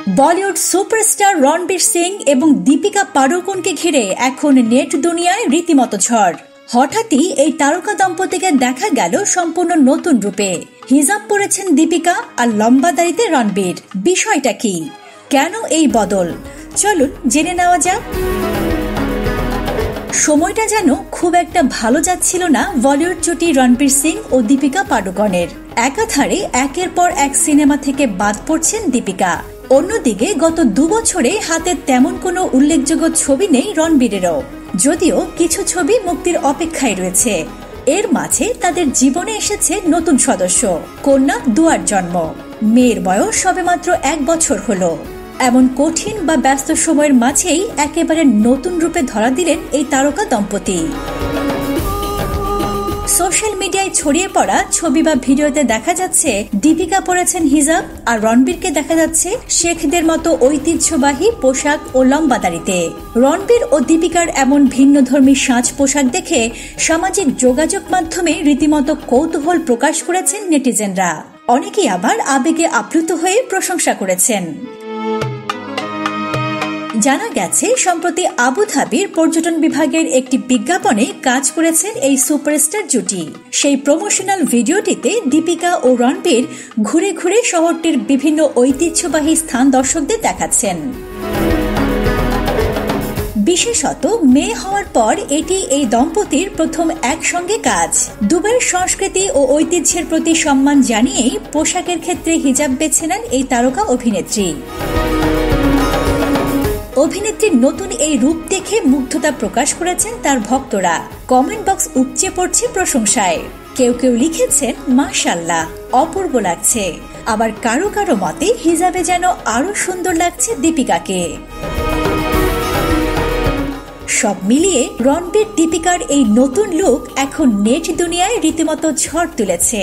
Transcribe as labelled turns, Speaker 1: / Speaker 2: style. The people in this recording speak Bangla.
Speaker 1: বলিউড সুপারস্টার রণবীর সিং এবং দীপিকা পাড়ুকোনকে ঘিরে এখন নেট দুনিয়ায় রীতিমতো ঝড়। হঠাৎই এই তারকা দম্পতিকে দেখা গেল সম্পূর্ণ নতুন রূপে। হিজাব পরেছেন দীপিকা আর লম্বা দাড়িতে রণবীর। বিষয়টা কি, কেন এই বদল, চলুন জেনে নেওয়া যাক। সময়টা যেন খুব একটা ভালো যাচ্ছিল না বলিউড জুটি রণবীর সিং ও দীপিকা পাড়ুকোনের। একাধারে একের পর এক সিনেমা থেকে বাদ পড়ছেন দীপিকা। অন্যদিকে গত 2 বছরে হাতে তেমন কোনো উল্লেখযোগ্য ছবি নেই রণবীরেরও, যদিও কিছু ছবি মুক্তির অপেক্ষায় রয়েছে। এর মাঝে তাদের জীবনে এসেছে নতুন সদস্য, কন্যা দুয়ার জন্ম। মেয়ের বয়স সবেমাত্র 1 বছর হলো। এমন কঠিন বা ব্যস্ত সময়ের মাঝেই একেবারে নতুন রূপে ধরা দিলেন এই তারকা দম্পতি। সোশ্যাল মিডিয়ায় ছড়িয়ে পড়া ছবি বা ভিডিওতে দেখা যাচ্ছে দীপিকা পরেছেন হিজাব আর রণবীরকে দেখা যাচ্ছে শেখদের মতো ঐতিহ্যবাহী পোশাক ও লম্বা দাড়িতে। রণবীর ও দীপিকার এমন ভিন্নধর্মী সাজ পোশাক দেখে সামাজিক যোগাযোগ মাধ্যমে রীতিমতো কৌতূহল প্রকাশ করেছেন নেটিজেনরা। অনেকেই আবার আবেগে আপ্লুত হয়ে প্রশংসা করেছেন। জানা গেছে সম্প্রতি আবুধাবির পর্যটন বিভাগের একটি বিজ্ঞাপনে কাজ করেছেন এই সুপারস্টার জুটি। সেই প্রমোশনাল ভিডিওটিতে দীপিকা ও রণবীর ঘুরে ঘুরে শহরটির বিভিন্ন ঐতিহ্যবাহী স্থান দর্শকদের দেখাচ্ছেন। বিশেষত মেয়ে হওয়ার পর এটি এই দম্পতির প্রথম একসঙ্গে কাজ। দুবাইয়ের সংস্কৃতি ও ঐতিহ্যের প্রতি সম্মান জানিয়েই পোশাকের ক্ষেত্রে হিজাব বেছে নেন এই তারকা অভিনেত্রী। অভিনেত্রীর নতুন এই রূপ দেখে মুগ্ধতা প্রকাশ করেছেন তার ভক্তরা। কমেন্ট বক্স উপচে পড়ছে প্রশংসায়। কেউ কেউ লিখেছেন মাশাআল্লাহ, অপূর্ব লাগছে। আবার কারো কারো মতে হিজাবে যেন আরো সুন্দর লাগছে দীপিকাকে। সব মিলিয়ে রণবীর দীপিকার এই নতুন লুক এখন নেট দুনিয়ায় রীতিমতো ঝড় তুলেছে।